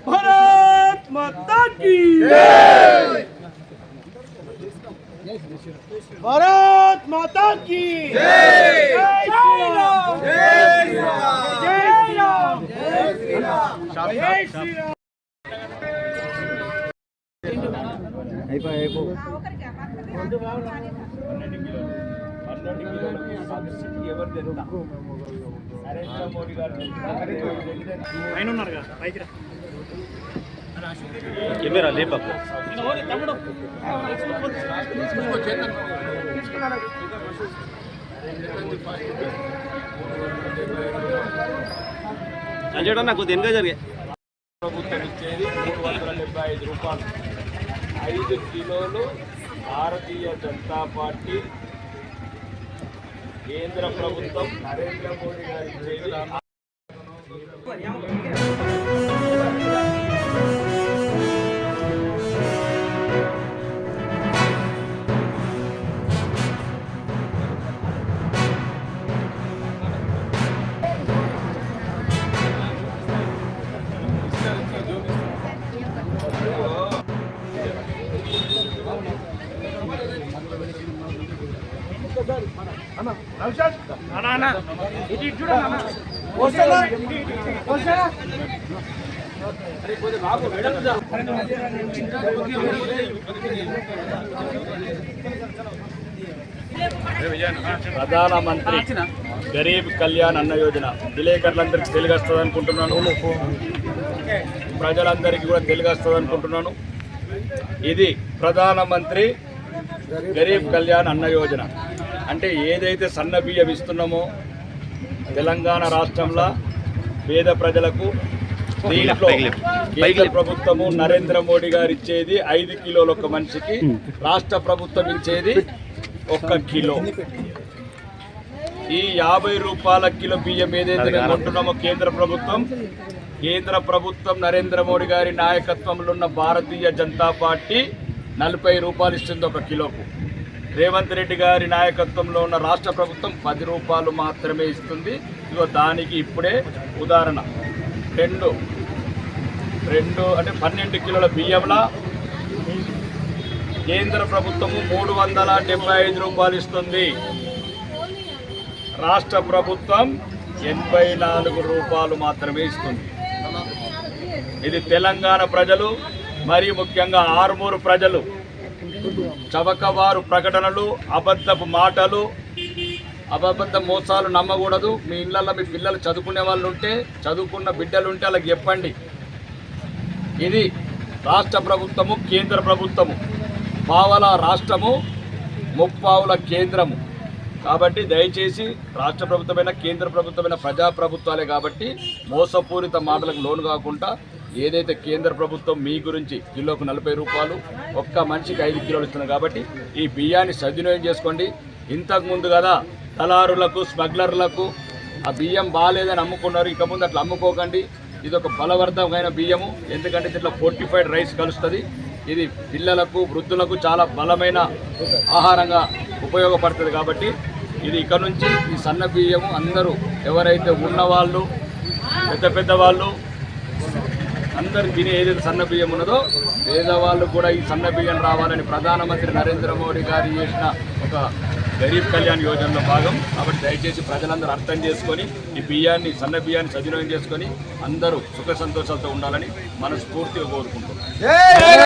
भारत माता की जय। भारत माता की जय। जय श्री राम। जय श्री राम। जय राम। जय श्री राम। जय श्री राम। నరేంద్ర మోడీ గారు కెమెరా లేపకు అంచేట నాకు దేనిగా జరిగే ప్రభుత్వం ఇచ్చేది 375 రూపాయలు 5 కిలోలు భారతీయ జనతా పార్టీ కేంద్ర ప్రభుత్వం నరేంద్ర మోడీ గారు ఇచ్చేది ప్రధానమంత్రి గరీబ్ కళ్యాణ్ అన్న యోజన విలేకరులందరికీ తెలుగొస్తుంది అనుకుంటున్నాను, ప్రజలందరికీ కూడా తెలుగొస్తుంది అనుకుంటున్నాను. ఇది ప్రధానమంత్రి గరీబ్ కళ్యాణ్ అన్న యోజన అంటే ఏదైతే సన్న బియ్యం ఇస్తున్నామో తెలంగాణ రాష్ట్రంలో పేద ప్రజలకు దీంట్లో కేంద్ర ప్రభుత్వము నరేంద్ర మోడీ గారు ఇచ్చేది 5 కిలోలు ఒక మనిషికి, రాష్ట్ర ప్రభుత్వం ఇచ్చేది 1 కిలో. ఈ 50 రూపాయల కిలో బియ్యం ఏదైతే మేము కొంటున్నామో కేంద్ర ప్రభుత్వం నరేంద్ర మోడీ గారి నాయకత్వంలో ఉన్న భారతీయ జనతా పార్టీ 40 రూపాయలు ఇస్తుంది 1 కిలోకు. రేవంత్ రెడ్డి గారి నాయకత్వంలో ఉన్న రాష్ట్ర ప్రభుత్వం 10 రూపాయలు మాత్రమే ఇస్తుంది. ఇదిగో దానికి ఇప్పుడే ఉదాహరణ 2 అంటే 12 కిలోల బియ్యంలా కేంద్ర ప్రభుత్వము 375 రూపాయలు ఇస్తుంది, రాష్ట్ర ప్రభుత్వం 84 రూపాయలు మాత్రమే ఇస్తుంది. ఇది తెలంగాణ ప్రజలు మరీ ముఖ్యంగా ఆర్మూరు ప్రజలు చవకవారు ప్రకటనలు, అబద్ధపు మాటలు, అబద్ధ మోసాలు నమ్మకూడదు. మీ ఇళ్లలో మీ పిల్లలు చదువుకునే వాళ్ళు ఉంటే, చదువుకున్న బిడ్డలు ఉంటే వాళ్ళకి చెప్పండి. ఇది రాష్ట్ర ప్రభుత్వము, కేంద్ర ప్రభుత్వము, పావల రాష్ట్రము, ముప్పావుల కేంద్రము. కాబట్టి దయచేసి రాష్ట్ర ప్రభుత్వమైన కేంద్ర ప్రభుత్వమైన ప్రజాప్రభుత్వాలే కాబట్టి మోసపూరిత మాటలకు లోను కాకుండా ఏదైతే కేంద్ర ప్రభుత్వం మీ గురించి కిలోకు 40 రూపాయలు, ఒక్క మనిషికి 5 కిలోలు ఇస్తున్నారు. కాబట్టి ఈ బియ్యాన్ని సద్వినియోగం చేసుకోండి. ఇంతకుముందు కదా దళారులకు, స్మగ్లర్లకు ఆ బియ్యం బాగాలేదని అమ్ముకున్నారు. ఇక ముందు అట్లా అమ్ముకోకండి. ఇది ఒక బలవర్ధకమైన బియ్యము, ఎందుకంటే దీంట్లో ఫోర్టిఫైడ్ రైస్ కలుస్తుంది. ఇది పిల్లలకు, వృద్ధులకు చాలా బలమైన ఆహారంగా ఉపయోగపడుతుంది. కాబట్టి ఇది ఇక నుంచి ఈ సన్న బియ్యము అందరూ ఎవరైతే ఉన్నవాళ్ళు, పెద్దవాళ్ళు అందరు తినే ఏదైతే సన్న బియ్యం ఉన్నదో పేదవాళ్ళు కూడా ఈ సన్న బియ్యం రావాలని ప్రధానమంత్రి నరేంద్ర మోడీ గారు చేసిన ఒక గరీబ్ కళ్యాణ్ యోజనలో భాగం. కాబట్టి దయచేసి ప్రజలందరూ అర్థం చేసుకొని ఈ బియ్యాన్ని, సన్న బియ్యాన్ని సద్వినియోగం చేసుకొని అందరూ సుఖ సంతోషాలతో ఉండాలని మనస్ఫూర్తిగా కోరుకుంటున్నాం.